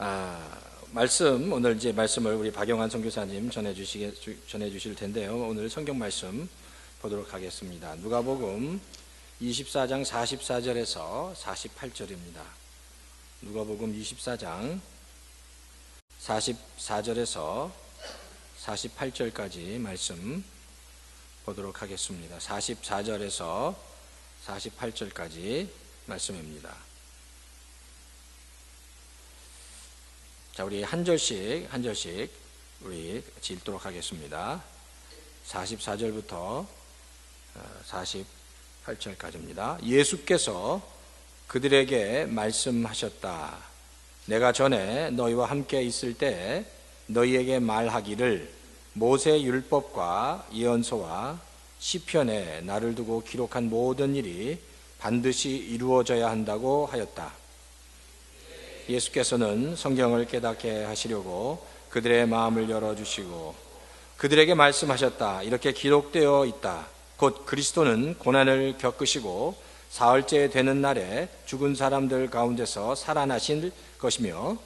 오늘 이제 말씀을 우리 박영환 선교사님 전해 주실 텐데요. 오늘 성경 말씀 보도록 하겠습니다. 누가복음 24장 44절에서 48절입니다. 누가복음 24장 44절에서 48절까지 말씀 보도록 하겠습니다. 44절에서 48절까지 말씀입니다. 자, 우리 한 절씩 우리 같이 읽도록 하겠습니다. 44절부터 48절까지입니다. 예수께서 그들에게 말씀하셨다. 내가 전에 너희와 함께 있을 때 너희에게 말하기를 모세 율법과 예언서와 시편에 나를 두고 기록한 모든 일이 반드시 이루어져야 한다고 하였다. 예수께서는 성경을 깨닫게 하시려고 그들의 마음을 열어주시고 그들에게 말씀하셨다. 이렇게 기록되어 있다. 곧 그리스도는 고난을 겪으시고 사흘째 되는 날에 죽은 사람들 가운데서 살아나실 것이며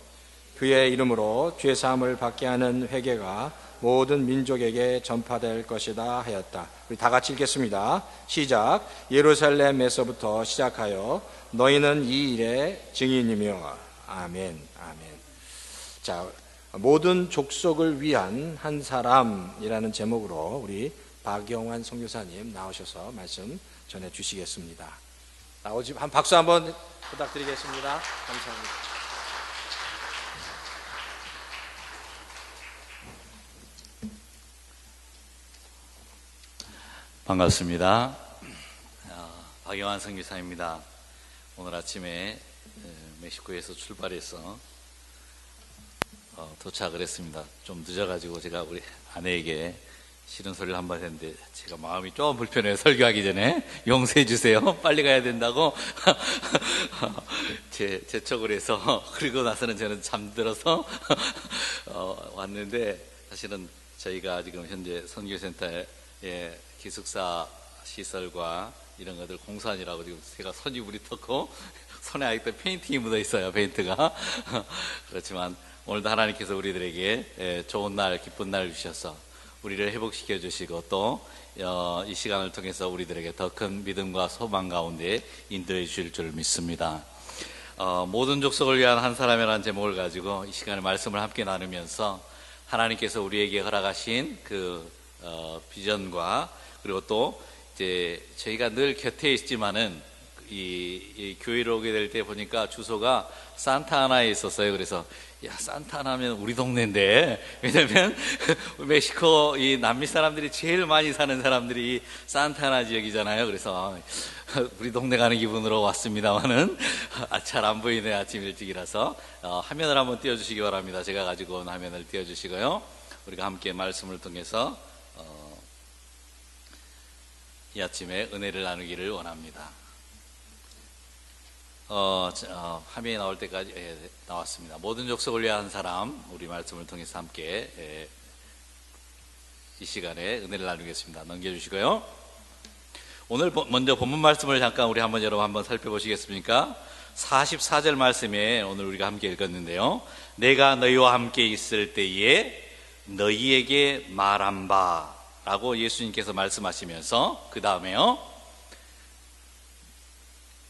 그의 이름으로 죄사함을 받게 하는 회개가 모든 민족에게 전파될 것이다 하였다. 우리 다 같이 읽겠습니다. 시작. 예루살렘에서부터 시작하여 너희는 이 일의 증인이며 아멘. 자, 모든 족속을 위한 한 사람이라는 제목으로 우리 박영환 선교사님 나오셔서 말씀 전해 주시겠습니다. 한 박수 한번 부탁드리겠습니다. 감사합니다. 반갑습니다. 박영환 선교사입니다. 오늘 아침에 멕시코에서 출발해서 도착을 했습니다. 좀 늦어가지고 제가 우리 아내에게 싫은 소리를 한 번 했는데 제가 마음이 좀 불편해요. 설교하기 전에 용서해 주세요. 빨리 가야 된다고 재촉을 해서 그리고 나서는 저는 잠들어서 왔는데 사실은 저희가 지금 현재 선교센터에 기숙사 시설과 이런 것들 공사하느라고 지금 제가 손이 물이 떴고 손에 아직도 페인팅이 묻어 있어요. 페인트가. 그렇지만 오늘도 하나님께서 우리들에게 좋은 날, 기쁜 날 주셔서 우리를 회복시켜 주시고 또 이 시간을 통해서 우리들에게 더 큰 믿음과 소망 가운데 인도해 주실 줄 믿습니다. 모든 족속을 위한 한 사람이라는 제목을 가지고 이 시간에 말씀을 함께 나누면서 하나님께서 우리에게 허락하신 그 비전과 그리고 또 이제 저희가 늘 곁에 있지만은 이 교회로 오게 될 때 보니까 주소가 산타아나에 있었어요. 그래서 야, 산타아나면 우리 동네인데, 왜냐면 멕시코 이 남미 사람들이 제일 많이 사는 사람들이 산타아나 지역이잖아요. 그래서 우리 동네 가는 기분으로 왔습니다만은 잘 안 보이네. 아침 일찍이라서 화면을 한번 띄워주시기 바랍니다. 제가 가지고 온 화면을 띄워주시고요. 우리가 함께 말씀을 통해서 이 아침에 은혜를 나누기를 원합니다. 화면이 나올 때까지 나왔습니다. 모든 족속을 위한 사람, 우리 말씀을 통해서 함께 이 시간에 은혜를 나누겠습니다. 넘겨주시고요. 오늘 먼저 본문 말씀을 잠깐 우리 여러분 한번 살펴보시겠습니까? 44절 말씀에 오늘 우리가 함께 읽었는데요. 내가 너희와 함께 있을 때에 너희에게 말한 바 라고 예수님께서 말씀하시면서 그 다음에요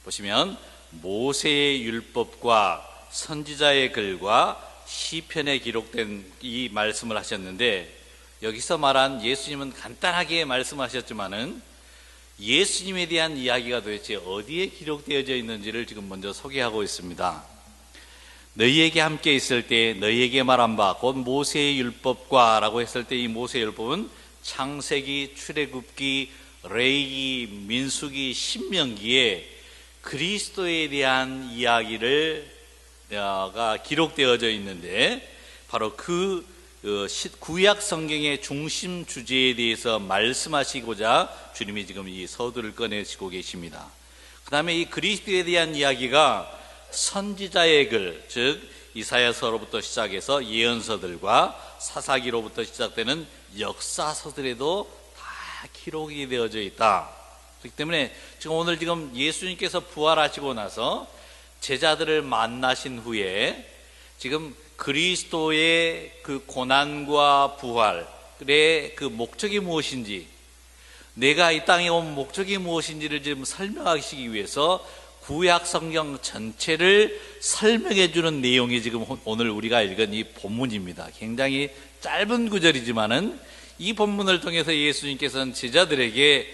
보시면 모세의 율법과 선지자의 글과 시편에 기록된 이 말씀을 하셨는데, 여기서 말한 예수님은 간단하게 말씀하셨지만은 예수님에 대한 이야기가 도대체 어디에 기록되어져 있는지를 지금 먼저 소개하고 있습니다. 너희에게 함께 있을 때 너희에게 말한 바 곧 모세의 율법과 라고 했을 때 이 모세의 율법은 창세기, 출애굽기, 레위기, 민수기, 신명기에 그리스도에 대한 이야기가 기록되어져 있는데, 바로 그 구약 성경의 중심 주제에 대해서 말씀하시고자 주님이 지금 이 서두를 꺼내시고 계십니다. 그 다음에 이 그리스도에 대한 이야기가 선지자의 글, 즉 이사야서로부터 시작해서 예언서들과 사사기로부터 시작되는 역사서들에도 다 기록이 되어져 있다. 그렇기 때문에 오늘 예수님께서 부활하시고 나서 제자들을 만나신 후에 지금 그리스도의 그 고난과 부활의 그 목적이 무엇인지, 내가 이 땅에 온 목적이 무엇인지를 지금 설명하시기 위해서 구약 성경 전체를 설명해 주는 내용이 지금 오늘 우리가 읽은 이 본문입니다. 굉장히 짧은 구절이지만은 이 본문을 통해서 예수님께서는 제자들에게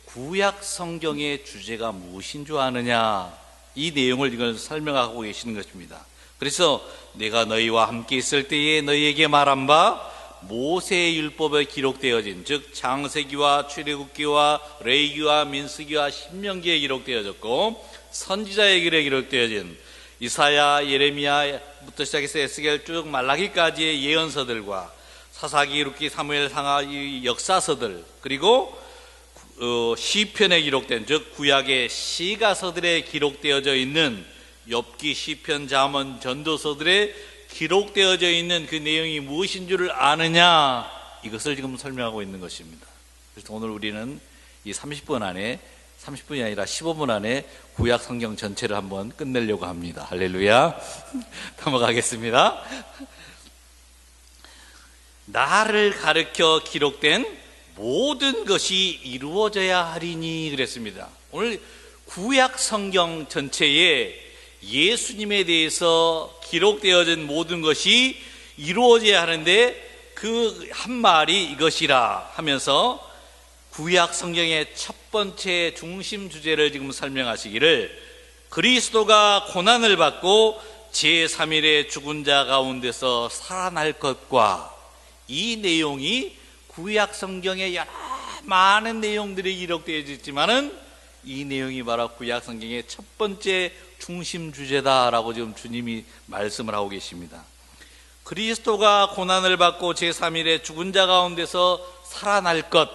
구약 성경의 주제가 무엇인 줄 아느냐, 이 내용을 이걸 설명하고 계시는 것입니다. 그래서 내가 너희와 함께 있을 때에 너희에게 말한 바 모세의 율법에 기록되어진, 즉 창세기와 출애굽기와 레위기와 민수기와 신명기에 기록되어졌고 선지자의 글에 기록되어진 이사야, 예레미야부터 시작해서 에스겔 쭉 말라기까지의 예언서들과 사사기, 룻기, 사무엘, 상하 이 역사서들, 그리고 시편에 기록된, 즉 구약의 시가서들에 기록되어져 있는 욥기, 시편, 잠언, 전도서들에 기록되어져 있는 그 내용이 무엇인 줄을 아느냐, 이것을 지금 설명하고 있는 것입니다. 그래서 오늘 우리는 이 30분 안에, 30분이 아니라 15분 안에 구약 성경 전체를 한번 끝내려고 합니다. 할렐루야. 넘어가겠습니다. 나를 가르쳐 기록된 모든 것이 이루어져야 하리니 그랬습니다. 오늘 구약 성경 전체에 예수님에 대해서 기록되어진 모든 것이 이루어져야 하는데 그 한 말이 이것이라 하면서 구약 성경의 첫 번째 중심 주제를 지금 설명하시기를, 그리스도가 고난을 받고 제3일에 죽은 자 가운데서 살아날 것과, 이 내용이 구약 성경에 여러 많은 내용들이 기록되어 있지만은 이 내용이 바로 구약 성경의 첫 번째 중심 주제다라고 지금 주님이 말씀을 하고 계십니다. 그리스도가 고난을 받고 제3일에 죽은 자 가운데서 살아날 것,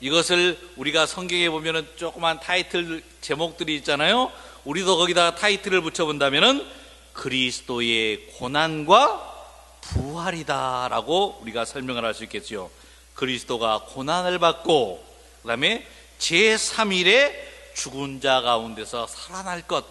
이것을 우리가 성경에 보면은 조그만 타이틀 제목들이 있잖아요. 우리도 거기다가 타이틀을 붙여본다면은 그리스도의 고난과 부활이다라고 우리가 설명을 할 수 있겠죠. 그리스도가 고난을 받고 그 다음에 제3일에 죽은 자 가운데서 살아날 것,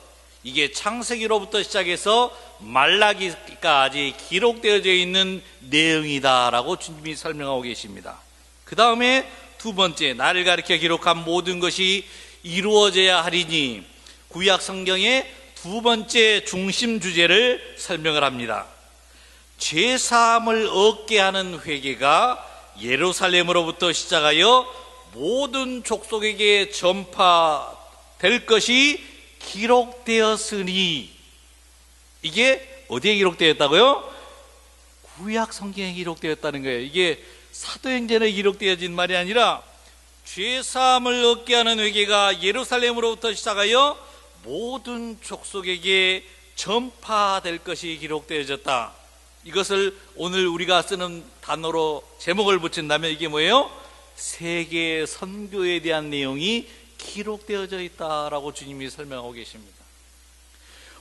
이게 창세기로부터 시작해서 말라기까지 기록되어져 있는 내용이다라고 주님이 설명하고 계십니다. 그 다음에 두 번째, 나를 가리켜 기록한 모든 것이 이루어져야 하리니, 구약 성경의 두 번째 중심 주제를 설명을 합니다. 죄사함을 얻게 하는 회개가 예루살렘으로부터 시작하여 모든 족속에게 전파될 것이 기록되었으니, 이게 어디에 기록되었다고요? 구약 성경에 기록되었다는 거예요. 이게 사도행전에 기록되어진 말이 아니라 죄사함을 얻게 하는 회개가 예루살렘으로부터 시작하여 모든 족속에게 전파될 것이 기록되어졌다. 이것을 오늘 우리가 쓰는 단어로 제목을 붙인다면 이게 뭐예요? 세계 선교에 대한 내용이 기록되어져 있다라고 주님이 설명하고 계십니다.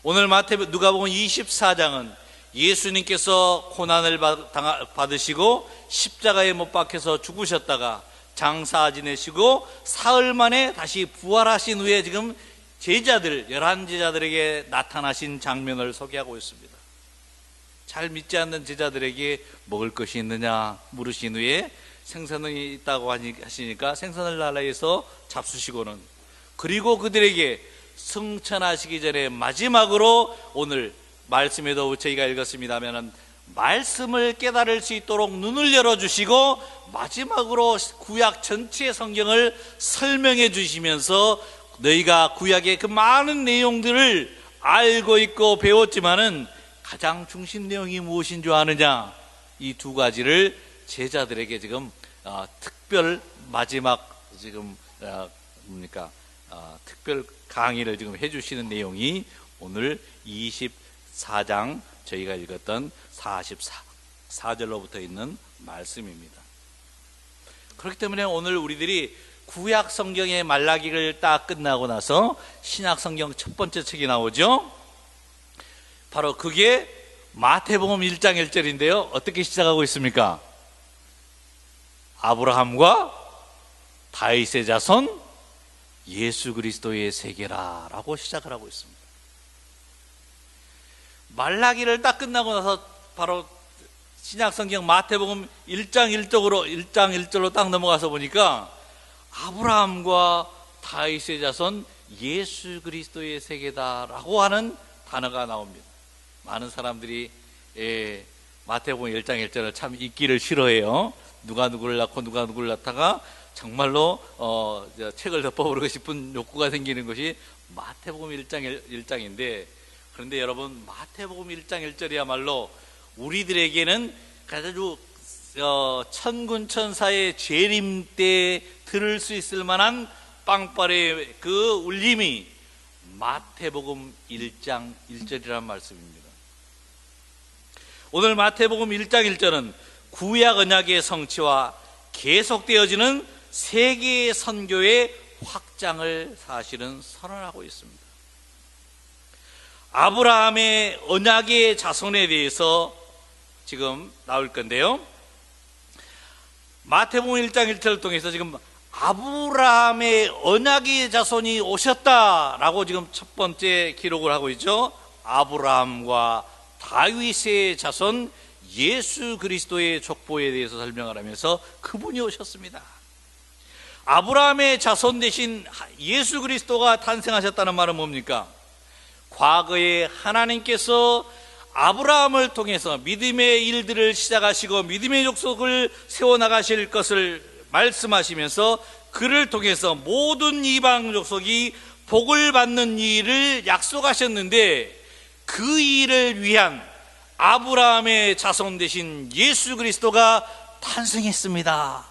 오늘 누가복음 24장은 예수님께서 고난을 받으시고 십자가에 못 박혀서 죽으셨다가 장사 지내시고 사흘 만에 다시 부활하신 후에 지금 제자들, 11제자들에게 나타나신 장면을 소개하고 있습니다. 잘 믿지 않는 제자들에게 먹을 것이 있느냐 물으신 후에 생선이 있다고 하시니까 생선을 달라 해서 잡수시고는, 그리고 그들에게 승천하시기 전에 마지막으로 오늘 말씀에도 저희가 읽었습니다면 말씀을 깨달을 수 있도록 눈을 열어주시고 마지막으로 구약 전체 성경을 설명해 주시면서 너희가 구약의 그 많은 내용들을 알고 있고 배웠지만은 가장 중심 내용이 무엇인 줄 아느냐, 이 두 가지를 제자들에게 지금 특별 마지막 지금 특별 강의를 지금 해주시는 내용이 오늘 24장 저희가 읽었던 44절로부터 있는 말씀입니다. 그렇기 때문에 오늘 우리들이 구약 성경의 말라기를 딱 끝나고 나서 신약 성경 첫 번째 책이 나오죠. 바로 그게 마태복음 1장 1절인데요. 어떻게 시작하고 있습니까? 아브라함과 다윗의 자손 예수 그리스도의 세계라라고 시작을 하고 있습니다. 말라기를 딱 끝나고 나서 바로 신약성경 마태복음 1장 1절로 딱 넘어가서 보니까 아브라함과 다윗의 자손 예수 그리스도의 세계다라고 하는 단어가 나옵니다. 많은 사람들이 마태복음 1장 1절을 참 읽기를 싫어해요. 누가 누구를 낳고 누가 누구를 낳다가 정말로 책을 덮어버리고 싶은 욕구가 생기는 것이 마태복음 1장인데, 그런데 여러분, 마태복음 1장 1절이야말로 우리들에게는 아주 천군천사의 재림 때 들을 수 있을 만한 빵빠레의 그 울림이 마태복음 1장 1절이라는 말씀입니다. 오늘 마태복음 1장 1절은 구약 언약의 성취와 계속되어지는 세계 선교의 확장을 사실은 선언하고 있습니다. 아브라함의 언약의 자손에 대해서 지금 나올 건데요, 마태복음 1장 1절을 통해서 지금 아브라함의 언약의 자손이 오셨다라고 지금 첫 번째 기록을 하고 있죠. 아브라함과 다윗의 자손 예수 그리스도의 족보에 대해서 설명을 하면서 그분이 오셨습니다. 아브라함의 자손 대신 예수 그리스도가 탄생하셨다는 말은 뭡니까? 과거에 하나님께서 아브라함을 통해서 믿음의 일들을 시작하시고 믿음의 족속을 세워나가실 것을 말씀하시면서 그를 통해서 모든 이방 족속이 복을 받는 일을 약속하셨는데, 그 일을 위한 아브라함의 자손 되신 예수 그리스도가 탄생했습니다.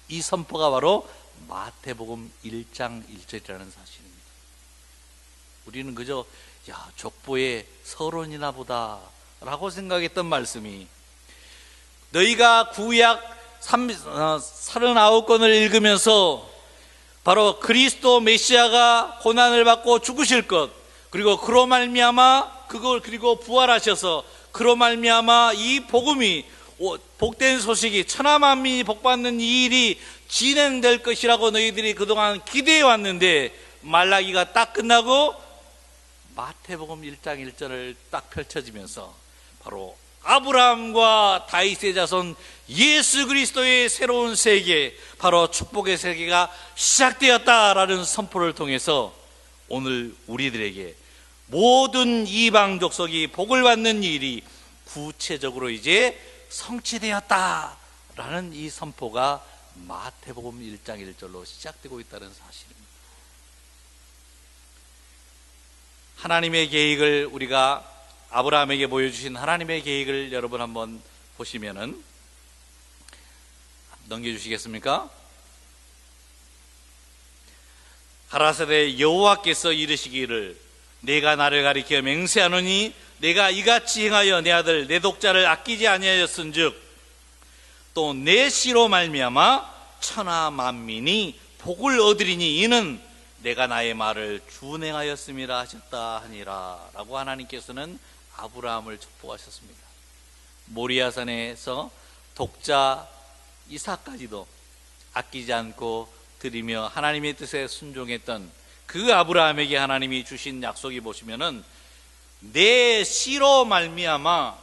이 선포가 바로 마태복음 1장 1절이라는 사실입니다. 우리는 그저 족보의 서론이나 보다 라고 생각했던 말씀이, 너희가 구약 39권을 읽으면서 바로 그리스도 메시아가 고난을 받고 죽으실 것, 그리고 그로 말미암아 그리고 부활하셔서 그로 말미암아 이 복음이, 복된 소식이, 천하 만민이 복받는 이 일이 진행될 것이라고 너희들이 그동안 기대해 왔는데, 말라기가 딱 끝나고 마태복음 1장 1절을 딱 펼쳐지면서 바로 아브라함과 다윗의 자손 예수 그리스도의 새로운 세계, 바로 축복의 세계가 시작되었다라는 선포를 통해서 오늘 우리들에게 모든 이방 족속이 복을 받는 일이 구체적으로 이제 성취되었다라는 이 선포가 마태복음 1장 1절로 시작되고 있다는 사실입니다. 하나님의 계획을, 우리가 아브라함에게 보여주신 하나님의 계획을 여러분 한번 보시면은, 넘겨주시겠습니까? 가라사대 여호와께서 이르시기를, 내가 나를 가리켜 맹세하노니 내가 이같이 행하여 내 아들 내 독자를 아끼지 아니하였은즉 또 내 씨로 말미암아 천하 만민이 복을 얻으리니 이는 내가 나의 말을 준행하였음이라 하셨다 하니라 라고 하나님께서는 아브라함을 축복하셨습니다. 모리아산에서 독자 이삭까지도 아끼지 않고 드리며 하나님의 뜻에 순종했던 그 아브라함에게 하나님이 주신 약속이 보시면은, 내 씨로 말미암아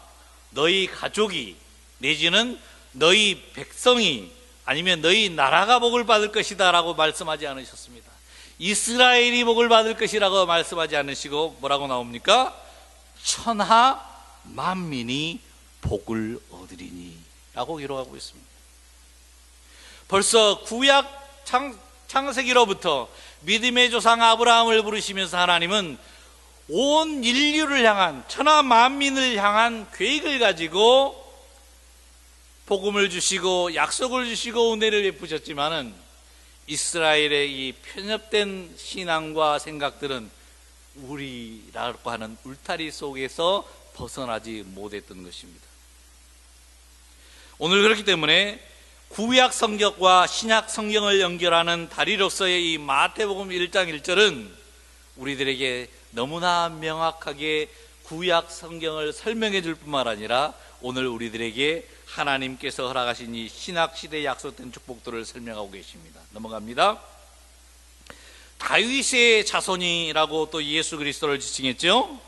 너희 가족이, 내지는 너희 백성이, 아니면 너희 나라가 복을 받을 것이다 라고 말씀하지 않으셨습니다. 이스라엘이 복을 받을 것이라고 말씀하지 않으시고 뭐라고 나옵니까? 천하 만민이 복을 얻으리니 라고 기록하고 있습니다. 벌써 구약 창세기로부터 믿음의 조상 아브라함을 부르시면서 하나님은 온 인류를 향한, 천하 만민을 향한 계획을 가지고 복음을 주시고 약속을 주시고 은혜를 베푸셨지만은, 이스라엘의 이 편협된 신앙과 생각들은 우리라고 하는 울타리 속에서 벗어나지 못했던 것입니다. 오늘 그렇기 때문에 구약 성경과 신약 성경을 연결하는 다리로서의 이 마태복음 1장 1절은 우리들에게 너무나 명확하게 구약 성경을 설명해 줄 뿐만 아니라 오늘 우리들에게 하나님께서 허락하신 이 신약시대에 약속된 축복들을 설명하고 계십니다. 넘어갑니다. 다윗의 자손이라고 또 예수 그리스도를 지칭했죠.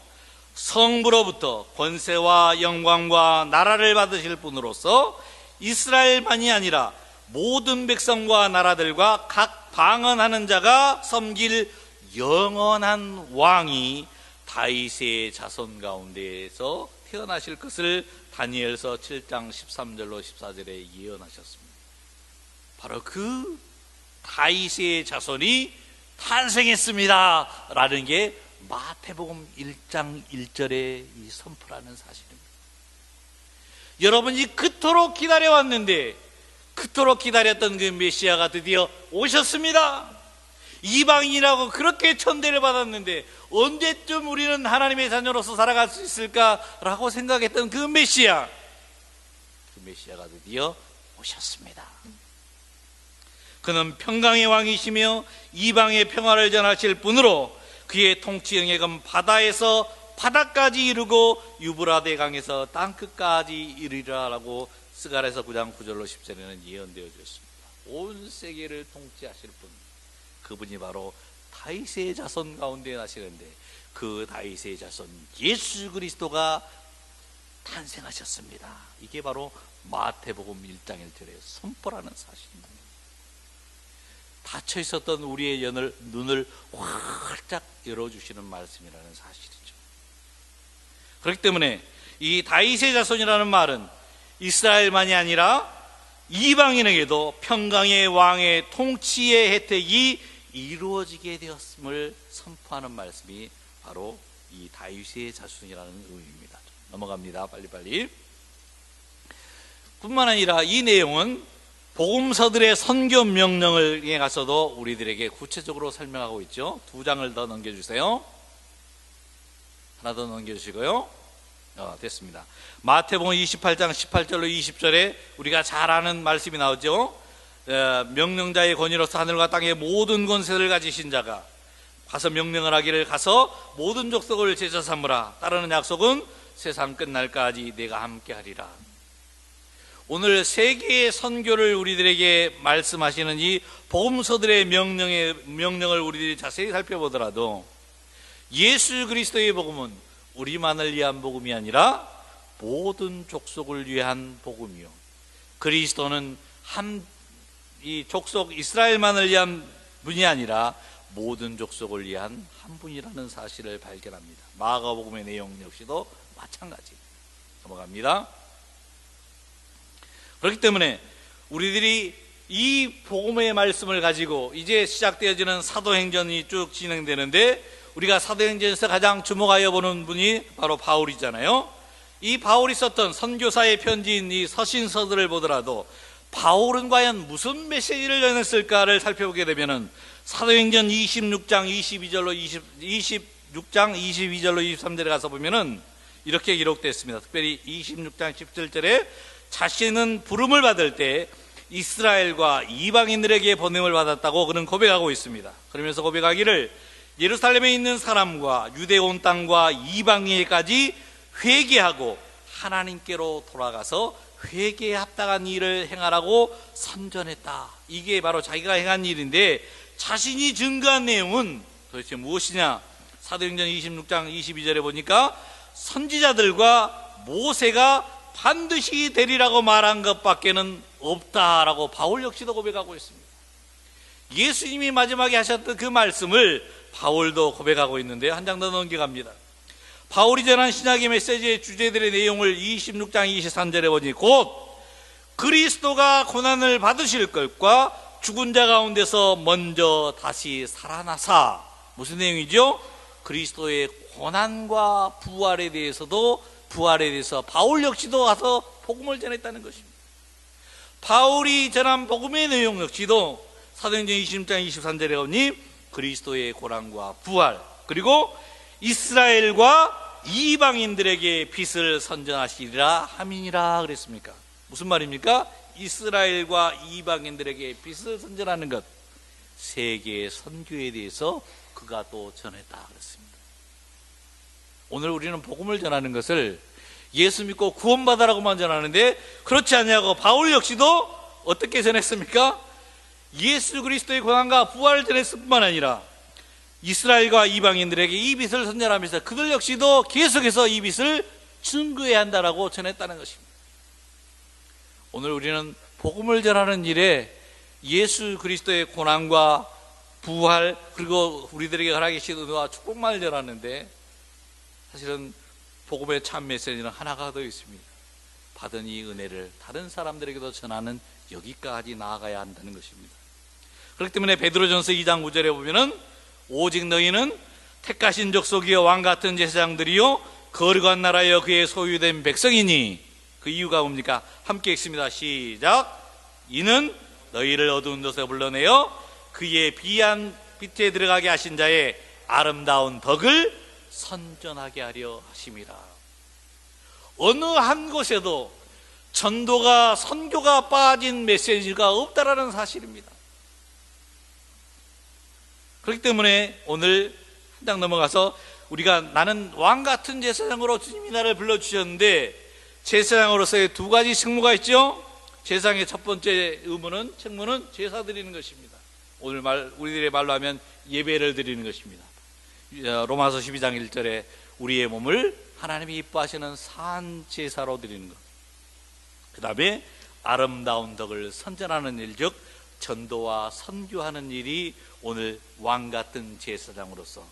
성부로부터 권세와 영광과 나라를 받으실 분으로서 이스라엘만이 아니라 모든 백성과 나라들과 각 방언하는 자가 섬길 영원한 왕이 다윗의 자손 가운데에서 태어나실 것을 다니엘서 7장 13절로 14절에 예언하셨습니다. 바로 그 다윗의 자손이 탄생했습니다 라는 게 마태복음 1장 1절의 이 선포라는 사실입니다. 여러분이 그토록 기다려왔는데, 그토록 기다렸던 그 메시아가 드디어 오셨습니다. 이방인이라고 그렇게 천대를 받았는데 언제쯤 우리는 하나님의 자녀로서 살아갈 수 있을까라고 생각했던 그 메시아가 드디어 오셨습니다. 그는 평강의 왕이시며 이방의 평화를 전하실 분으로 그의 통치 영역은 바다에서 바다까지 이르고 유브라데 강에서 땅끝까지 이르리라라고 스가랴서 9장 9절로 10절에는 예언되어 있습니다. 온 세계를 통치하실 분, 그분이 바로 다윗의 자손 가운데 나시는데 그 다윗의 자손 예수 그리스도가 탄생하셨습니다. 이게 바로 마태복음 1장 1절의 선포라는 사실입니다. 닫혀 있었던 우리의 눈을 활짝 열어주시는 말씀이라는 사실이죠. 그렇기 때문에 이 다윗의 자손이라는 말은 이스라엘만이 아니라 이방인에게도 평강의 왕의 통치의 혜택이 이루어지게 되었음을 선포하는 말씀이 바로 이 다윗의 자손이라는 의미입니다. 넘어갑니다. 빨리빨리. 뿐만 아니라 이 내용은 복음서들의 선교 명령을 가서도 우리들에게 구체적으로 설명하고 있죠. 2장을 더 넘겨주세요. 하나 더 넘겨주시고요. 됐습니다. 마태복음 28장 18절로 20절에 우리가 잘 아는 말씀이 나오죠. 명령자의 권위로서 하늘과 땅의 모든 권세를 가지신 자가 가서 명령을 하기를 가서 모든 족속을 제자 삼으라. 따르는 약속은 세상 끝날까지 내가 함께 하리라. 오늘 세계의 선교를 우리들에게 말씀하시는 이 복음서들의 명령을 우리들이 자세히 살펴보더라도 예수 그리스도의 복음은 우리만을 위한 복음이 아니라 모든 족속을 위한 복음이요, 그리스도는 이 족속 이스라엘만을 위한 분이 아니라 모든 족속을 위한 한 분이라는 사실을 발견합니다. 마가복음의 내용 역시도 마찬가지. 넘어갑니다. 그렇기 때문에 우리들이 이 복음의 말씀을 가지고 이제 시작되어지는 사도행전이 쭉 진행되는데, 우리가 사도행전에서 가장 주목하여 보는 분이 바로 바울이잖아요. 이 바울이 썼던 선교사의 편지인 이 서신서들을 보더라도 바울은 과연 무슨 메시지를 전했을까를 살펴보게 되면은 사도행전 26장 22절로 23절에 가서 보면은 이렇게 기록되어 있습니다. 특별히 26장 17절에 자신은 부름을 받을 때 이스라엘과 이방인들에게 보냄을 받았다고 그는 고백하고 있습니다. 그러면서 고백하기를 예루살렘에 있는 사람과 유대 온 땅과 이방인에까지 회개하고 하나님께로 돌아가서 회개에 합당한 일을 행하라고 선전했다. 이게 바로 자기가 행한 일인데, 자신이 증거한 내용은 도대체 무엇이냐? 사도행전 26장 22절에 보니까 선지자들과 모세가 반드시 되리라고 말한 것밖에는 없다라고 바울 역시도 고백하고 있습니다. 예수님이 마지막에 하셨던 그 말씀을 바울도 고백하고 있는데요. 한 장 더 넘겨갑니다. 바울이 전한 신약의 메시지의 주제들의 내용을 26장 23절에 보니 곧 그리스도가 고난을 받으실 것과 죽은 자 가운데서 먼저 다시 살아나사, 무슨 내용이죠? 그리스도의 고난과 부활에 대해서 바울 역시도 가서 복음을 전했다는 것입니다. 바울이 전한 복음의 내용 역시도 사도행전 26장 23절에 보니 그리스도의 고난과 부활, 그리고 이스라엘과 이방인들에게 빛을 선전하시리라 함이니라 그랬습니까? 무슨 말입니까? 이스라엘과 이방인들에게 빛을 선전하는 것, 세계의 선교에 대해서 그가 또 전했다 그랬습니다. 오늘 우리는 복음을 전하는 것을 예수 믿고 구원받아라고만 전하는데, 그렇지 않냐고 바울 역시도 어떻게 전했습니까? 예수 그리스도의 고난과 부활을 전했을 뿐만 아니라 이스라엘과 이방인들에게 이 빛을 선전하면서 그들 역시도 계속해서 이 빛을 증거해야 한다라고 전했다는 것입니다. 오늘 우리는 복음을 전하는 일에 예수 그리스도의 고난과 부활, 그리고 우리들에게 허락해 주신 은혜와 축복만을 전하는데, 사실은 복음의 참 메시지는 하나가 더 있습니다. 받은 이 은혜를 다른 사람들에게도 전하는 여기까지 나아가야 한다는 것입니다. 그렇기 때문에 베드로전서 2장 9절에 보면은 오직 너희는 택하신 족속이여 왕같은 제사장들이요 거룩한 나라여 그의 소유된 백성이니, 그 이유가 뭡니까? 함께 읽습니다. 시작. 이는 너희를 어두운 데서 불러내어 그의 비한 빛에 들어가게 하신 자의 아름다운 덕을 선전하게 하려 하심이라. 어느 한 곳에도 전도가, 선교가 빠진 메시지가 없다라는 사실입니다. 그렇기 때문에 오늘 한 장 넘어가서 우리가 나는 왕같은 제사장으로 주님이 나를 불러주셨는데, 제사장으로서의 두 가지 책무가 있죠. 제사장의 첫 번째 의무는, 책무는 제사 드리는 것입니다. 오늘 우리들의 말로 하면 예배를 드리는 것입니다. 로마서 12장 1절에 우리의 몸을 하나님이 이뻐하시는 산 제사로 드리는 것. 그 다음에 아름다운 덕을 선전하는 일, 즉 전도와 선교하는 일이 오늘 왕같은 제사장으로서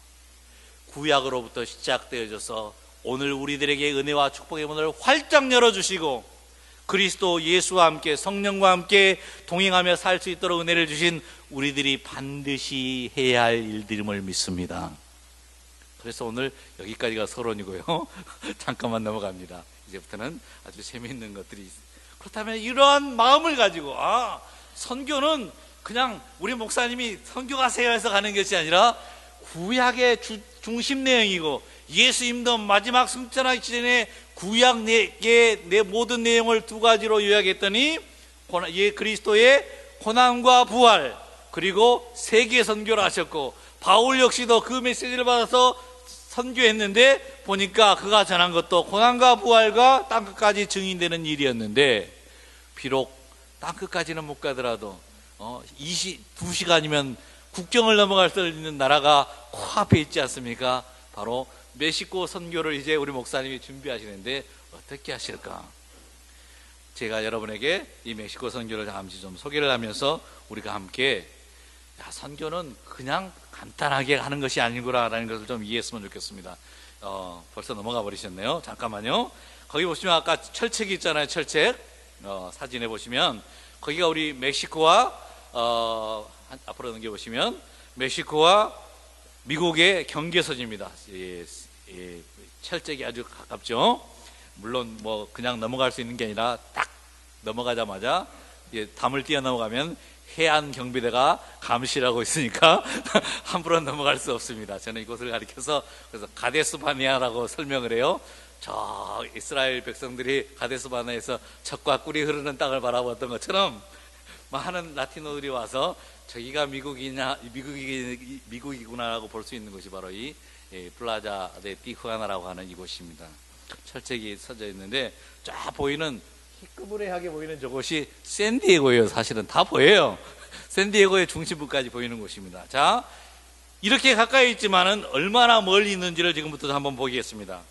구약으로부터 시작되어져서 오늘 우리들에게 은혜와 축복의 문을 활짝 열어주시고 그리스도 예수와 함께 성령과 함께 동행하며 살 수 있도록 은혜를 주신 우리들이 반드시 해야 할 일들임을 믿습니다. 그래서 오늘 여기까지가 서론이고요. 잠깐만 넘어갑니다. 이제부터는 아주 재미있는 것들이 있습니다. 그렇다면 이러한 마음을 가지고 선교는 그냥 우리 목사님이 선교가세요 해서 가는 것이 아니라 구약의 중심 내용이고, 예수님도 마지막 승천하기 전에 구약의 내 모든 내용을 두 가지로 요약했더니 그리스도의 고난과 부활, 그리고 세계 선교를 하셨고, 바울 역시도 그 메시지를 받아서 선교했는데 보니까 그가 전한 것도 고난과 부활과 땅끝까지 증인되는 일이었는데, 비록 땅끝까지는 못 가더라도 2시간이면 국경을 넘어갈 수 있는 나라가 코앞에 있지 않습니까? 바로 멕시코 선교를 이제 우리 목사님이 준비하시는데 어떻게 하실까? 제가 여러분에게 이 멕시코 선교를 잠시 좀 소개를 하면서 우리가 함께 선교는 그냥 간단하게 하는 것이 아니구나라는 것을 좀 이해했으면 좋겠습니다. 벌써 넘어가 버리셨네요. 잠깐만요. 거기 보시면 아까 철책이 있잖아요. 철책. 사진에 보시면 거기가 우리 멕시코와 앞으로 넘겨보시면 멕시코와 미국의 경계선입니다. 철책이 아주 가깝죠. 물론 뭐 그냥 넘어갈 수 있는 게 아니라 딱 넘어가자마자 담을 뛰어 넘어가면 해안 경비대가 감시를 하고 있으니까 함부로 넘어갈 수 없습니다. 저는 이곳을 가리켜서 그래서 가데스바니아라고 설명을 해요. 저 이스라엘 백성들이 가데스바니아에서 젖과 꿀이 흐르는 땅을 바라보았던 것처럼 많은 라티노들이 와서 저기가 미국이구나라고 볼 수 있는 곳이 바로 이 플라자 데 티후아나라고 하는 이곳입니다. 철책이 서져 있는데 쫙 보이는 희끄무레하게 보이는 저곳이 샌디에고예요. 사실은 다 보여요. 샌디에고의 중심부까지 보이는 곳입니다. 자, 이렇게 가까이 있지만은 얼마나 멀리 있는지를 지금부터 한번 보겠습니다.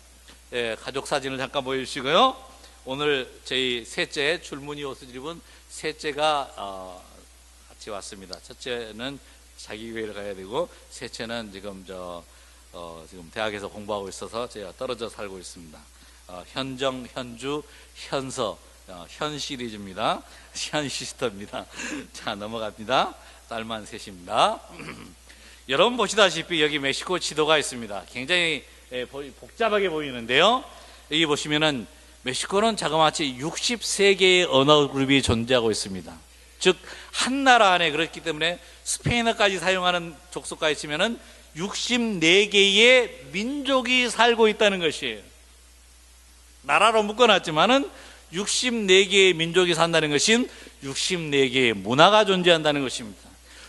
가족 사진을 잠깐 보여주시고요. 오늘 저희 셋째 줄무늬 옷을 입은 셋째가 같이 왔습니다. 첫째는 자기 교회를 가야 되고, 셋째는 지금 지금 대학에서 공부하고 있어서 제가 떨어져 살고 있습니다. 현정, 현주, 현서, 현 시리즈입니다. 현 시스터입니다. 자, 넘어갑니다. 딸만 셋입니다. 여러분 보시다시피 여기 멕시코 지도가 있습니다. 굉장히 복잡하게 보이는데요. 여기 보시면은 멕시코는 자그마치 63개의 언어 그룹이 존재하고 있습니다. 즉, 한 나라 안에, 그렇기 때문에 스페인어까지 사용하는 족속가 있으면은 64개의 민족이 살고 있다는 것이에요. 나라로 묶어놨지만은 64개의 민족이 산다는 것은 64개의 문화가 존재한다는 것입니다.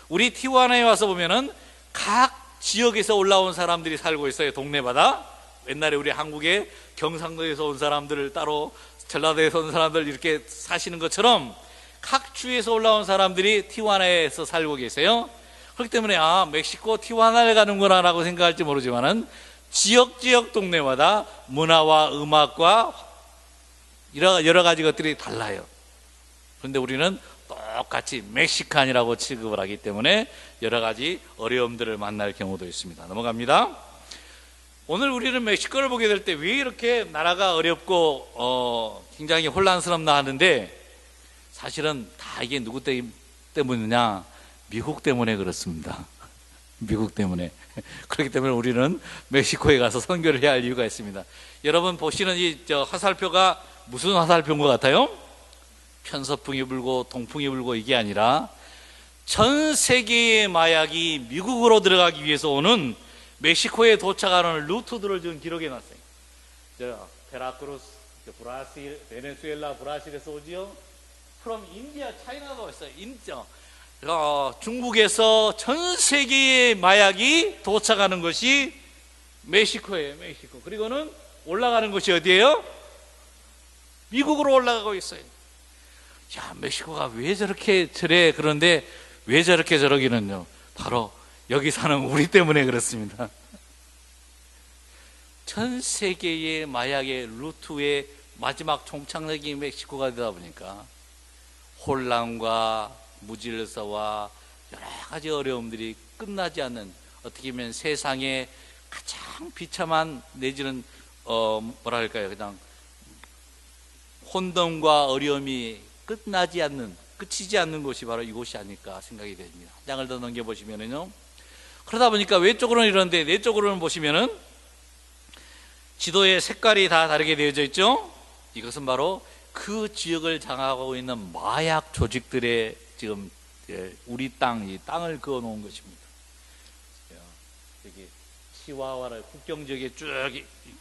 우리 티후아나에 와서 보면은 각 지역에서 올라온 사람들이 살고 있어요. 동네마다. 옛날에 우리 한국에 경상도에서 온 사람들을 따로, 전라도에서 온 사람들 이렇게 사시는 것처럼 각 주에서 올라온 사람들이 티후아나에서 살고 계세요. 그렇기 때문에 멕시코 티juana를 가는구나 라고 생각할지 모르지만은 지역 동네마다 문화와 음악과 여러 가지 것들이 달라요. 그런데 우리는 똑같이 멕시칸이라고 취급을 하기 때문에 여러 가지 어려움들을 만날 경우도 있습니다. 넘어갑니다. 오늘 우리는 멕시코를 보게 될 때 왜 이렇게 나라가 어렵고 굉장히 혼란스럽나 하는데, 사실은 다 이게 누구 때문이냐? 미국 때문에 그렇습니다. 미국 때문에. 그렇기 때문에 우리는 멕시코에 가서 선교를 해야 할 이유가 있습니다. 여러분 보시는 이 화살표가 무슨 화살표인 것 같아요? 편서풍이 불고 동풍이 불고 이게 아니라 전 세계의 마약이 미국으로 들어가기 위해서 오는 멕시코에 도착하는 루트들을 지금 기록해 놨어요. 베라크루스, 브라질, 베네수엘라, 브라질에서 오지요. 그럼 인디아, 차이나도 왔어요. 중국에서 전 세계의 마약이 도착하는 것이 멕시코예요. 멕시코. 그리고는 올라가는 것이 어디예요? 미국으로 올라가고 있어요. 야, 멕시코가 왜 저렇게 저래? 그런데 왜 저렇게 저러기는요? 바로 여기 사는 우리 때문에 그렇습니다. 전 세계의 마약의 루트의 마지막 종착역이 멕시코가 되다 보니까 혼란과 무질서와 여러 가지 어려움들이 끝나지 않는, 어떻게 보면 세상에 가장 비참한 내지는 뭐랄까요, 그냥 혼돈과 어려움이 끝이지 않는 곳이 바로 이곳이 아닐까 생각이 됩니다. 한 장을 더 넘겨보시면은요, 그러다 보니까 외쪽으로는 이런데 내쪽으로는 보시면은 지도의 색깔이 다 다르게 되어져 있죠. 이것은 바로 그 지역을 장악하고 있는 마약 조직들의 지금 우리 이 땅을 그어 놓은 것입니다. 여기 치와와라 국경 지역에 쭉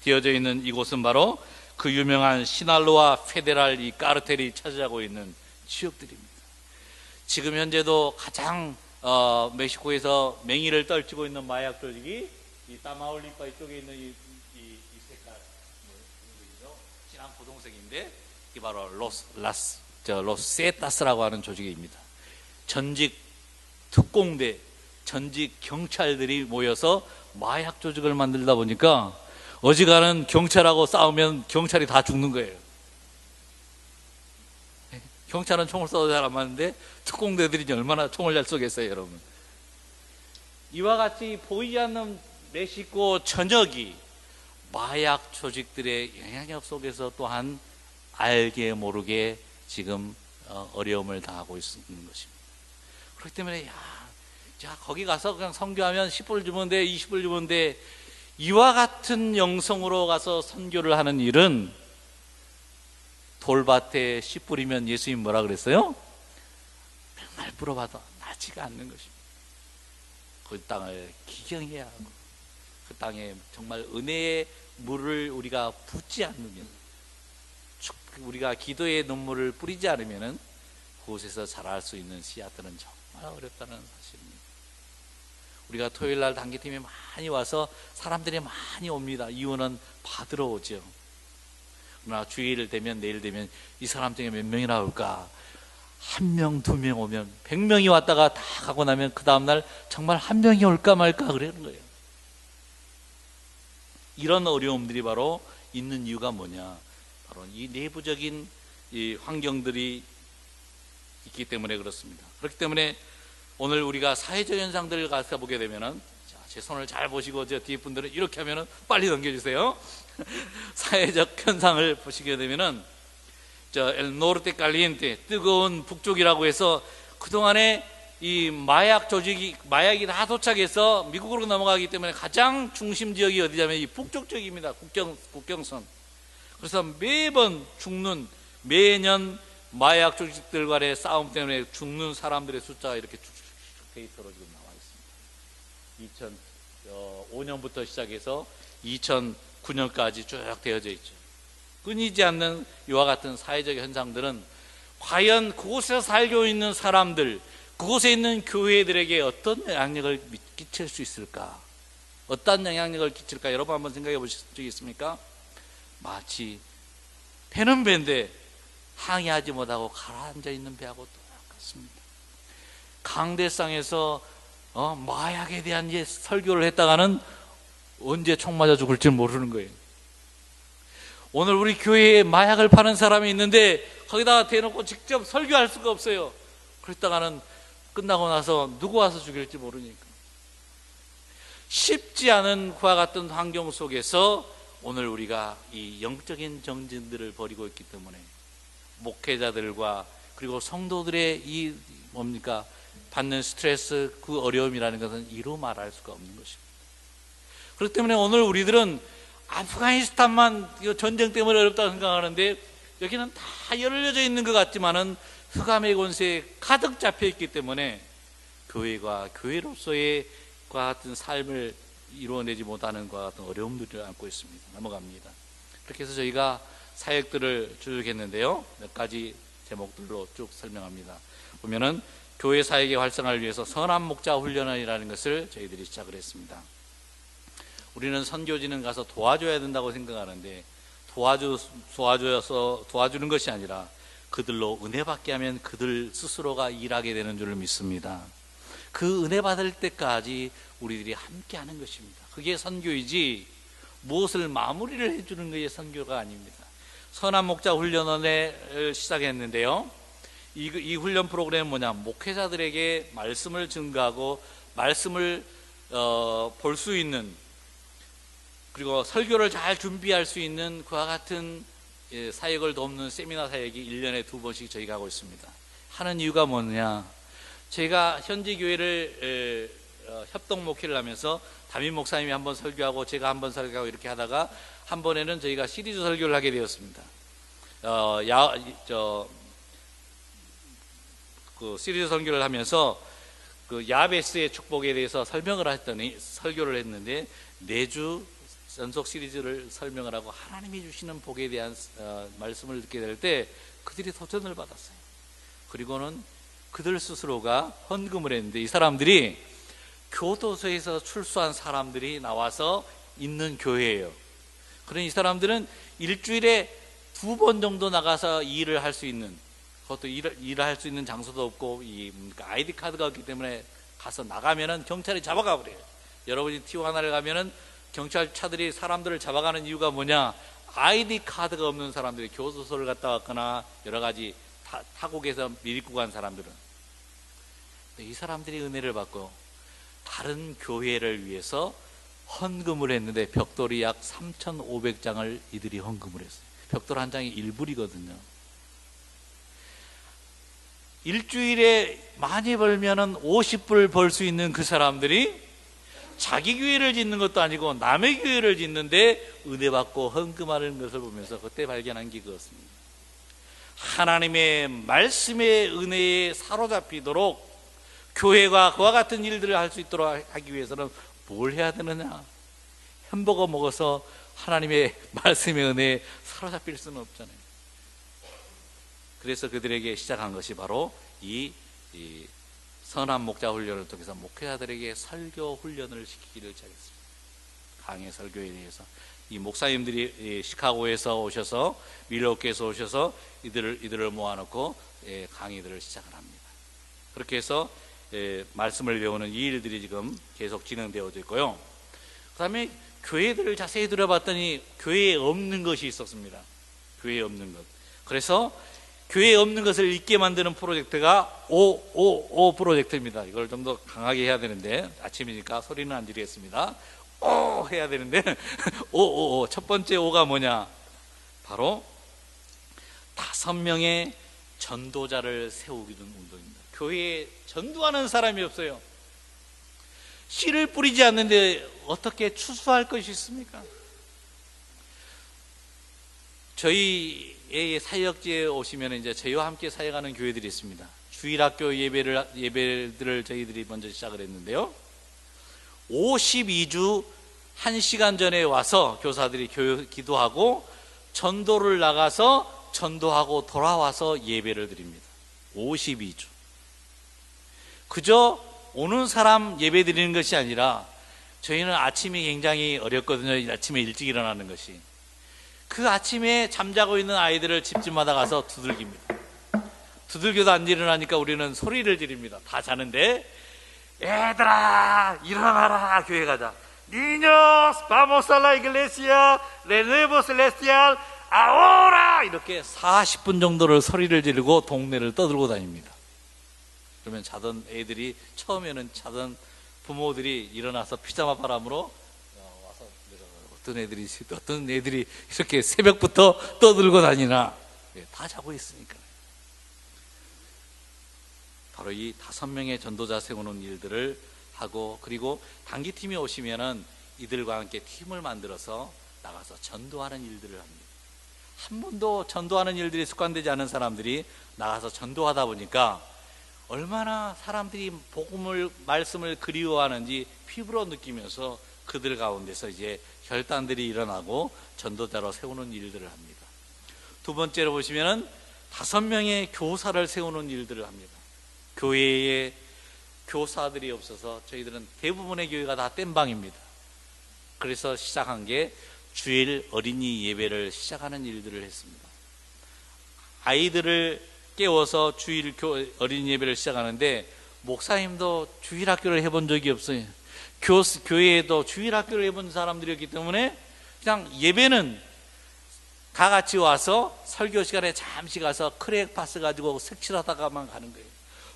되어져 있는 이곳은 바로 그 유명한 시날로아 페데랄 이 까르텔이 차지하고 있는 지역들입니다. 지금 현재도 가장 멕시코에서 맹위를 떨치고 있는 마약 조직이 이 따마울리파 이쪽에 있는 이 색깔, 진한 고동색인데 이게 바로 로세타스라고 하는 조직입니다. 전직 특공대, 전직 경찰들이 모여서 마약 조직을 만들다 보니까 어지간한 경찰하고 싸우면 경찰이 다 죽는 거예요. 경찰은 총을 쏘도 잘 안 맞는데 특공대들이 얼마나 총을 잘 쏘겠어요, 여러분. 이와 같이 보이지 않는 멕시코 전역이 마약 조직들의 영향력 속에서 또한 알게 모르게 지금 어려움을 당하고 있는 것입니다. 그렇기 때문에 거기 가서 그냥 선교하면 10불 주면 돼, 20불 주면 돼, 이와 같은 영성으로 가서 선교를 하는 일은 돌밭에 씨 뿌리면 예수님 뭐라 그랬어요? 백날 뿌려봐도 나지가 않는 것입니다. 그 땅을 기경해야 하고 그 땅에 정말 은혜의 물을 우리가 붓지 않으면, 우리가 기도의 눈물을 뿌리지 않으면 그곳에서 자랄 수 있는 씨앗들은 정말 어렵다는 사실입니다. 우리가 토요일날 단기팀이 많이 와서 사람들이 많이 옵니다. 이유는 받으러 오죠. 그러나 주일 되면, 내일 되면 이 사람 중에 몇 명이나 올까? 1명, 2명 오면 100명이 왔다가 다 가고 나면 그 다음날 정말 1명이 올까 말까 그러는 거예요. 이런 어려움들이 바로 있는 이유가 뭐냐? 바로 이 내부적인 이 환경들이 있기 때문에 그렇습니다. 그렇기 때문에 오늘 우리가 사회적 현상들을 가서 보게 되면은, 제 손을 잘 보시고 저 뒤에 분들은 이렇게 하면은 빨리 넘겨주세요. 사회적 현상을 보시게 되면은 엘 노르테 칼리엔테, 뜨거운 북쪽이라고 해서 그동안에 이 마약이 다 도착해서 미국으로 넘어가기 때문에 가장 중심 지역이 어디냐면 이 북쪽 지역입니다. 국경선. 그래서 매번 매년 마약 조직들 간의 싸움 때문에 죽는 사람들의 숫자가 이렇게 쭉쭉 데이터로 지금 나와 있습니다. 2005년부터 시작해서 2009년까지 쭉 되어져 있죠. 끊이지 않는 이와 같은 사회적 현상들은 과연 그곳에서 살고 있는 사람들, 그곳에 있는 교회들에게 어떤 영향력을 끼칠 수 있을까? 어떤 영향력을 끼칠까? 여러분 한번 생각해 보신 적이 있습니까? 마치 배는 배인데 항해하지 못하고 가라앉아 있는 배하고 똑같습니다. 강대상에서 마약에 대한 이제 설교를 했다가는 언제 총 맞아 죽을지 모르는 거예요. 오늘 우리 교회에 마약을 파는 사람이 있는데 거기다가 대놓고 직접 설교할 수가 없어요. 그랬다가는 끝나고 나서 누구 와서 죽일지 모르니까. 쉽지 않은 그와 같은 환경 속에서 오늘 우리가 이 영적인 정진들을 벌이고 있기 때문에 목회자들과 그리고 성도들의 이 뭡니까? 받는 스트레스, 그 어려움이라는 것은 이루 말할 수가 없는 것입니다. 그렇기 때문에 오늘 우리들은 아프가니스탄만 전쟁 때문에 어렵다고 생각하는데 여기는 다 열려져 있는 것 같지만은 흑암의 권세에 가득 잡혀 있기 때문에 교회가 교회로서의 과 같은 삶을 이루어내지 못하는 것 같은 어려움들을 안고 있습니다. 넘어갑니다. 그렇게 해서 저희가 사역들을 쭉 했는데요. 몇 가지 제목들로 쭉 설명합니다. 보면은 교회 사역의 활성화를 위해서 선한 목자 훈련이라는 것을 저희들이 시작을 했습니다. 우리는 선교지는 가서 도와줘야 된다고 생각하는데 도와주는 것이 아니라 그들로 은혜 받게 하면 그들 스스로가 일하게 되는 줄을 믿습니다. 그 은혜 받을 때까지 우리들이 함께 하는 것입니다. 그게 선교이지 무엇을 마무리를 해주는 것이 선교가 아닙니다. 선한 목자 훈련원을 시작했는데요. 이 훈련 프로그램은 뭐냐? 목회자들에게 말씀을 증거하고 말씀을 볼 수 있는, 그리고 설교를 잘 준비할 수 있는 그와 같은 사역을 돕는 세미나 사역이 1년에 2번씩 저희가 하고 있습니다. 하는 이유가 뭐냐? 제가 현지 교회를 협동 목회를 하면서 담임 목사님이 한번 설교하고 제가 한번 설교하고 이렇게 하다가 한 번에는 저희가 시리즈 설교를 하게 되었습니다. 그 시리즈 설교를 하면서 그 야베스의 축복에 대해서 설명을 설교를 했는데 4주 연속 시리즈를 설명을 하고 하나님이 주시는 복에 대한 말씀을 듣게 될 때 그들이 도전을 받았어요. 그리고는 그들 스스로가 헌금을 했는데 이 사람들이 교도소에서 출소한 사람들이 나와서 있는 교회예요. 그러니 이 사람들은 일주일에 2번 정도 나가서 일을 할 수 있는, 그것도 일을 할 수 있는 장소도 없고 아이디 카드가 없기 때문에 가서 나가면은 경찰이 잡아가 버려요. 여러분이 티juana를 가면은 경찰차들이 사람들을 잡아가는 이유가 뭐냐? 아이디 카드가 없는 사람들이 교도소를 갔다 왔거나 여러 가지 타국에서 미리고 간 사람들은. 이 사람들이 은혜를 받고 다른 교회를 위해서 헌금을 했는데 벽돌이 약 3,500장을 이들이 헌금을 했어요. 벽돌 한 장이 1불이거든요. 일주일에 많이 벌면은 50불 벌 수 있는 그 사람들이 자기 교회를 짓는 것도 아니고 남의 교회를 짓는데 은혜 받고 헌금하는 것을 보면서 그때 발견한 게 그것입니다. 하나님의 말씀의 은혜에 사로잡히도록 교회가 그와 같은 일들을 할 수 있도록 하기 위해서는 뭘 해야 되느냐? 햄버거 먹어서 하나님의 말씀의 은혜에 사로잡힐 수는 없잖아요. 그래서 그들에게 시작한 것이 바로 이 선한 목자 훈련을 통해서 목회자들에게 설교 훈련을 시키기를 시작했습니다. 강의 설교에 대해서 이 목사님들이 시카고에서 오셔서 밀워키에서 오셔서 이들을 모아놓고 강의들을 시작을 합니다. 그렇게 해서 말씀을 배우는 이 일들이 지금 계속 진행되어져 있고요. 그 다음에 교회들을 자세히 들어봤더니 교회에 없는 것이 있었습니다. 교회에 없는 것. 그래서 교회에 없는 것을 있게 만드는 프로젝트가 555 프로젝트입니다. 이걸 좀 더 강하게 해야 되는데 아침이니까 소리는 안 지르겠습니다. 오 해야 되는데 555 첫 번째 5가 뭐냐? 바로 5명의 전도자를 세우기는 운동입니다. 교회에 전도하는 사람이 없어요. 씨를 뿌리지 않는데 어떻게 추수할 것이 있습니까? 저희의 사역지에 오시면 이제 저희와 함께 사역하는 교회들이 있습니다. 주일학교 예배들을 저희들이 먼저 시작을 했는데요. 52주 1시간 전에 와서 교사들이 기도하고 전도를 나가서 전도하고 돌아와서 예배를 드립니다. 52주. 그저 오는 사람 예배 드리는 것이 아니라 저희는 아침이 굉장히 어렵거든요. 아침에 일찍 일어나는 것이. 그 아침에 잠자고 있는 아이들을 집집마다 가서 두들깁니다. 두들겨도 안 일어나니까 우리는 소리를 지릅니다. 다 자는데 얘들아 일어나라, 교회 가자. 니ños vamos a la iglesia renuevo celestial ahora, 이렇게 40분 정도를 소리를 지르고 동네를 떠들고 다닙니다. 그러면 자던 애들이, 처음에는 자던 부모들이 일어나서 피자마 바람으로 와서, 어떤 애들이 이렇게 새벽부터 떠들고 다니나. 다 자고 있으니까. 바로 이 5명의 전도자 세우는 일들을 하고, 그리고 단기팀이 오시면은 이들과 함께 팀을 만들어서 나가서 전도하는 일들을 합니다. 한 번도 전도하는 일들이 습관되지 않은 사람들이 나가서 전도하다 보니까 얼마나 사람들이 복음을, 말씀을 그리워하는지 피부로 느끼면서 그들 가운데서 이제 결단들이 일어나고 전도자로 세우는 일들을 합니다. 두 번째로 보시면은 5명의 교사를 세우는 일들을 합니다. 교회에 교사들이 없어서 저희들은 대부분의 교회가 다 땜방입니다. 그래서 시작한 게 주일 어린이 예배를 시작하는 일들을 했습니다. 아이들을 깨워서 주일 어린이 예배를 시작하는데, 목사님도 주일 학교를 해본 적이 없어요. 교회에도 주일 학교를 해본 사람들이었기 때문에 그냥 예배는 다 같이 와서 설교 시간에 잠시 가서 크랙 파스 가지고 색칠하다가만 가는 거예요.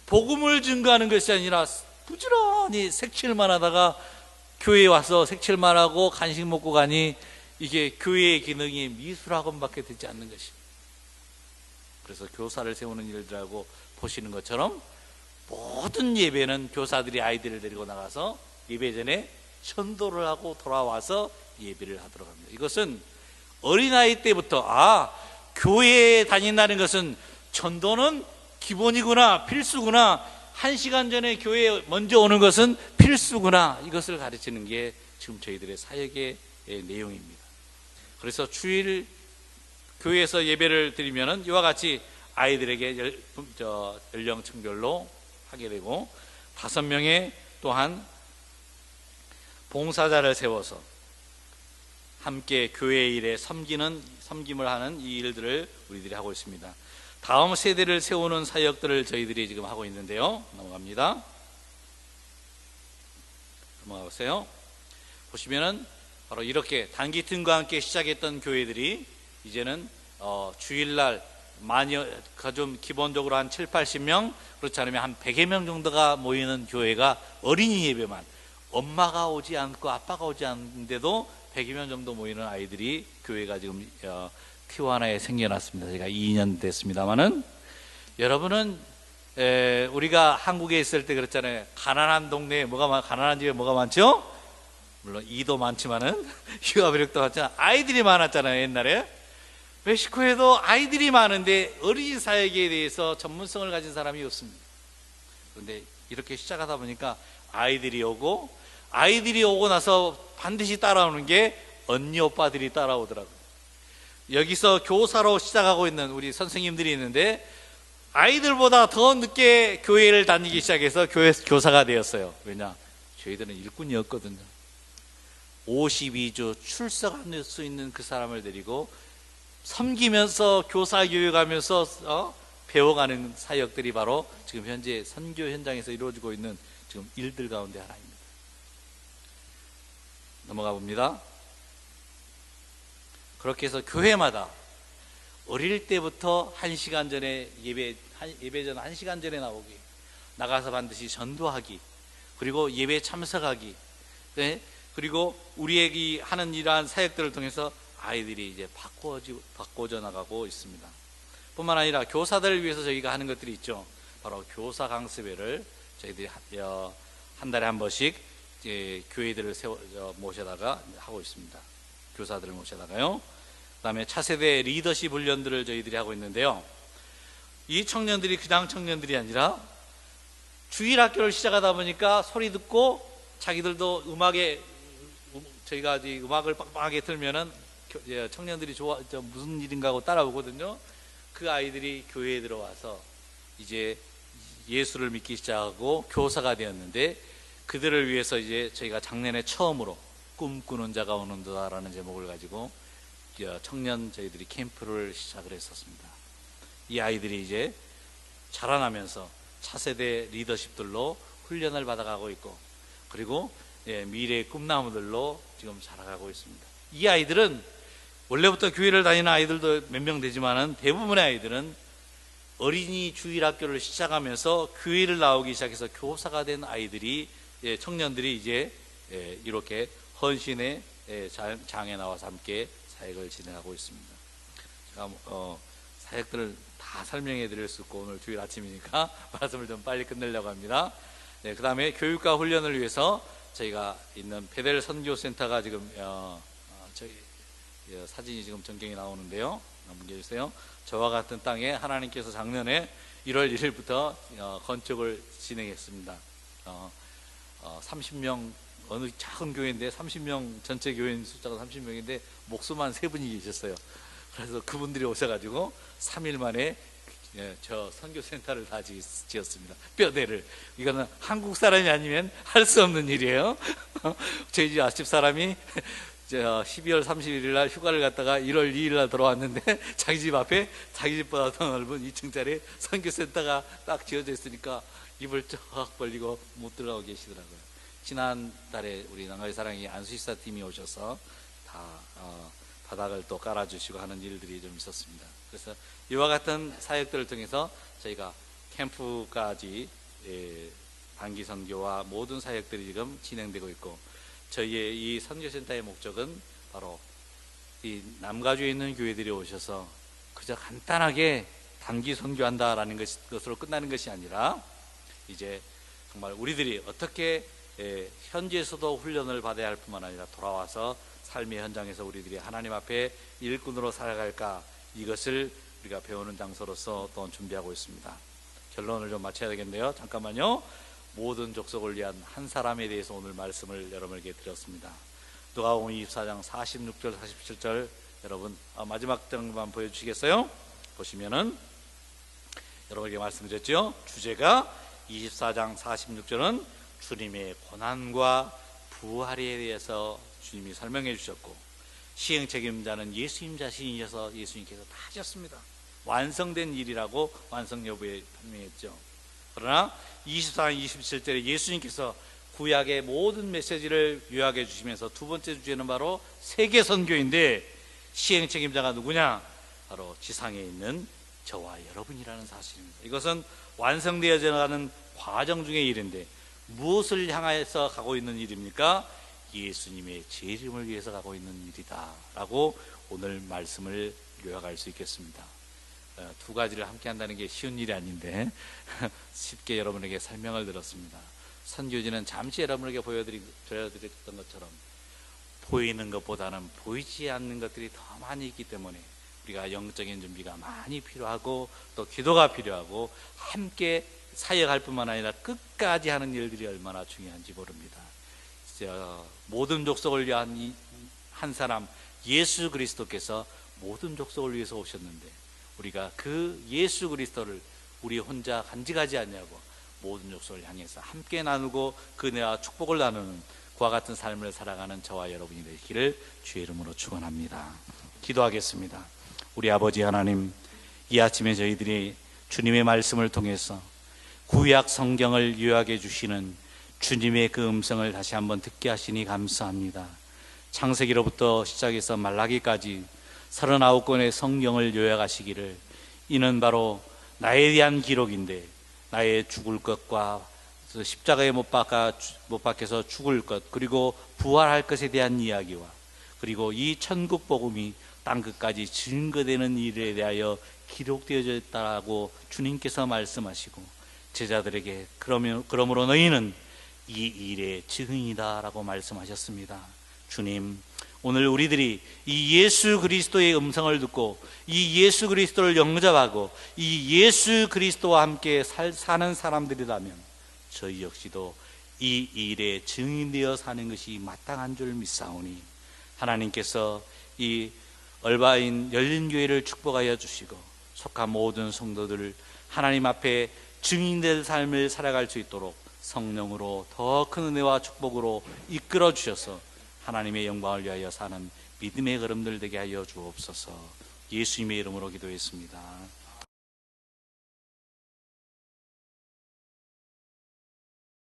복음을 증거하는 것이 아니라 부지런히 색칠만 하다가 교회에 와서 색칠만 하고 간식 먹고 가니 이게 교회의 기능이 미술학원밖에 되지 않는 것입니다. 그래서 교사를 세우는 일들하고 보시는 것처럼 모든 예배는 교사들이 아이들을 데리고 나가서 예배 전에 전도를 하고 돌아와서 예배를 하도록 합니다. 이것은 어린아이 때부터 교회에 다닌다는 것은 전도는 기본이구나, 필수구나, 1시간 전에 교회에 먼저 오는 것은 필수구나, 이것을 가르치는 게 지금 저희들의 사역의 내용입니다. 그래서 주일 교회에서 예배를 드리면은 이와 같이 아이들에게 연령층별로 하게 되고, 5명의 또한 봉사자를 세워서 함께 교회 일에 섬김을 하는 이 일들을 우리들이 하고 있습니다. 다음 세대를 세우는 사역들을 저희들이 지금 하고 있는데요. 넘어갑니다. 넘어가보세요. 보시면은 바로 이렇게 단기팀과 함께 시작했던 교회들이 이제는 주일날 좀 기본적으로 한 7, 80명, 그렇지 않으면 한 100여 명 정도가 모이는 교회가 어린이 예배만, 엄마가 오지 않고 아빠가 오지 않는데도 100여 명 정도 모이는 아이들이 교회가 지금 티와나에 생겨났습니다. 제가 2년 됐습니다만은, 여러분은 우리가 한국에 있을 때 그랬잖아요. 가난한 동네에 가난한 집에 뭐가 많죠? 물론 이도 많지만은 휴가비력도 많잖아요. 아이들이 많았잖아요. 옛날에 멕시코에도 아이들이 많은데 어린이 사역에 대해서 전문성을 가진 사람이 없습니다. 그런데 이렇게 시작하다 보니까 아이들이 오고 나서 반드시 따라오는 게 언니 오빠들이 따라오더라고요. 여기서 교사로 시작하고 있는 우리 선생님들이 있는데 아이들보다 더 늦게 교회를 다니기 시작해서 교사가 되었어요. 왜냐? 저희들은 일꾼이었거든요. 52주 출석할 수 있는 그 사람을 데리고 섬기면서 교사 교육하면서 배워가는 사역들이 바로 지금 현재 선교 현장에서 이루어지고 있는 지금 일들 가운데 하나입니다. 넘어가 봅니다. 그렇게 해서 교회마다 어릴 때부터 1시간 전에 예배 전 1시간 전에 나가서 반드시 전도하기, 그리고 예배 참석하기, 그리고 우리에게 하는 이러한 사역들을 통해서 아이들이 이제 바꿔져 나가고 있습니다. 뿐만 아니라 교사들을 위해서 저희가 하는 것들이 있죠. 바로 교사 강습회를 저희들이 한 달에 한 번씩 교회들을 모셔다가 하고 있습니다. 교사들을 모셔다가요. 그 다음에 차세대 리더십 훈련들을 저희들이 하고 있는데요. 이 청년들이 그냥 청년들이 아니라 주일 학교를 시작하다 보니까 소리 듣고 자기들도 저희가 음악을 빵빵하게 틀면은 청년들이 무슨 일인가 하고 따라오거든요. 그 아이들이 교회에 들어와서 이제 예수를 믿기 시작하고 교사가 되었는데, 그들을 위해서 이제 저희가 작년에 처음으로 꿈꾸는 자가 오는도다라는 제목을 가지고 저희들이 캠프를 시작을 했었습니다. 이 아이들이 이제 자라나면서 차세대 리더십들로 훈련을 받아가고 있고, 그리고 미래의 꿈나무들로 지금 자라가고 있습니다. 이 아이들은 원래부터 교회를 다니는 아이들도 몇 명 되지만은 대부분의 아이들은 어린이 주일학교를 시작하면서 교회를 나오기 시작해서 교사가 된 아이들이, 청년들이 이제 이렇게 헌신의 장에 나와서 함께 사역을 진행하고 있습니다. 제가 사역들을 다 설명해 드릴 수 있고 오늘 주일 아침이니까 말씀을 좀 빨리 끝내려고 합니다. 그 다음에 교육과 훈련을 위해서 저희가 있는 베델 선교센터가 지금 저희 사진이 지금 전경에 나오는데요. 넘겨주세요. 저와 같은 땅에 하나님께서 작년에 1월 1일부터 건축을 진행했습니다. 30명, 어느 작은 교회인데 30명, 전체 교인 숫자가 30명인데 목수만 3분이 계셨어요. 그래서 그분들이 오셔가지고 3일 만에 저 선교센터를 다 지었습니다. 뼈대를. 이거는 한국 사람이 아니면 할 수 없는 일이에요. 저희 집 앞집 사람이 12월 31일 날 휴가를 갔다가 1월 2일 날 돌아왔는데 자기 집 앞에 자기 집보다 더 넓은 2층짜리 선교센터가 딱 지어져 있으니까 입을 쩍 벌리고 못 들어가고 계시더라고요. 지난달에 우리 남가의 사랑이 안수시사 팀이 오셔서 다 바닥을 또 깔아주시고 하는 일들이 좀 있었습니다. 그래서 이와 같은 사역들을 통해서 저희가 캠프까지 단기 선교와 모든 사역들이 지금 진행되고 있고, 저희의 이 선교센터의 목적은 바로 이 남가주에 있는 교회들이 오셔서 그저 간단하게 단기 선교한다라는 것으로 끝나는 것이 아니라 이제 정말 우리들이 어떻게 현지에서도 훈련을 받아야 할 뿐만 아니라 돌아와서 삶의 현장에서 우리들이 하나님 앞에 일꾼으로 살아갈까, 이것을 우리가 배우는 장소로서 또 준비하고 있습니다. 결론을 좀 맞춰야 되겠네요. 잠깐만요. 모든 족속을 위한 한 사람에 대해서 오늘 말씀을 여러분에게 드렸습니다. 누가복음 24장 46절 47절 여러분 마지막 장만 보여주시겠어요? 보시면은 여러분에게 말씀드렸죠. 주제가 24장 46절은 주님의 고난과 부활에 대해서 주님이 설명해 주셨고, 시행 책임자는 예수님 자신이셔서 예수님께서 다 하셨습니다. 완성된 일이라고 완성 여부에 판명했죠. 그러나 24장 27절에 예수님께서 구약의 모든 메시지를 요약해 주시면서 두 번째 주제는 바로 세계 선교인데, 시행 책임자가 누구냐? 바로 지상에 있는 저와 여러분이라는 사실입니다. 이것은 완성되어져 가는 과정 중의 일인데 무엇을 향해서 가고 있는 일입니까? 예수님의 재림을 위해서 가고 있는 일이다 라고 오늘 말씀을 요약할 수 있겠습니다. 두 가지를 함께 한다는 게 쉬운 일이 아닌데 쉽게 여러분에게 설명을 드렸습니다. 선교지는 잠시 여러분에게 보여드렸던 것처럼 보이는 것보다는 보이지 않는 것들이 더 많이 있기 때문에 우리가 영적인 준비가 많이 필요하고 또 기도가 필요하고 함께 사역할 뿐만 아니라 끝까지 하는 일들이 얼마나 중요한지 모릅니다. 모든 족속을 위한 이 한 사람 예수 그리스도께서 모든 족속을 위해서 오셨는데, 우리가 그 예수 그리스도를 우리 혼자 간직하지 않냐고 모든 족속을 향해서 함께 나누고 그 은혜와 축복을 나누는 그와 같은 삶을 살아가는 저와 여러분이 되기를 주의 이름으로 축원합니다. 기도하겠습니다. 우리 아버지 하나님, 이 아침에 저희들이 주님의 말씀을 통해서 구약 성경을 요약해 주시는 주님의 그 음성을 다시 한번 듣게 하시니 감사합니다. 창세기로부터 시작해서 말라기까지 39권의 성경을 요약하시기를, 이는 바로 나에 대한 기록인데 나의 죽을 것과 십자가에 못 박혀서 죽을 것, 그리고 부활할 것에 대한 이야기와 그리고 이 천국 복음이 땅끝까지 증거되는 일에 대하여 기록되어져 있다고 주님께서 말씀하시고, 제자들에게 그러므로 너희는 이 일의 증인이다 라고 말씀하셨습니다. 주님, 오늘 우리들이 이 예수 그리스도의 음성을 듣고 이 예수 그리스도를 영접하고 이 예수 그리스도와 함께 사는 사람들이라면 저희 역시도 이 일의 증인되어 사는 것이 마땅한 줄 믿사오니, 하나님께서 이 얼바인 열린교회를 축복하여 주시고 속한 모든 성도들을 하나님 앞에 증인된 삶을 살아갈 수 있도록 성령으로 더 큰 은혜와 축복으로 이끌어 주셔서 하나님의 영광을 위하여 사는 믿음의 걸음들 되게 하여 주옵소서. 예수님의 이름으로 기도했습니다.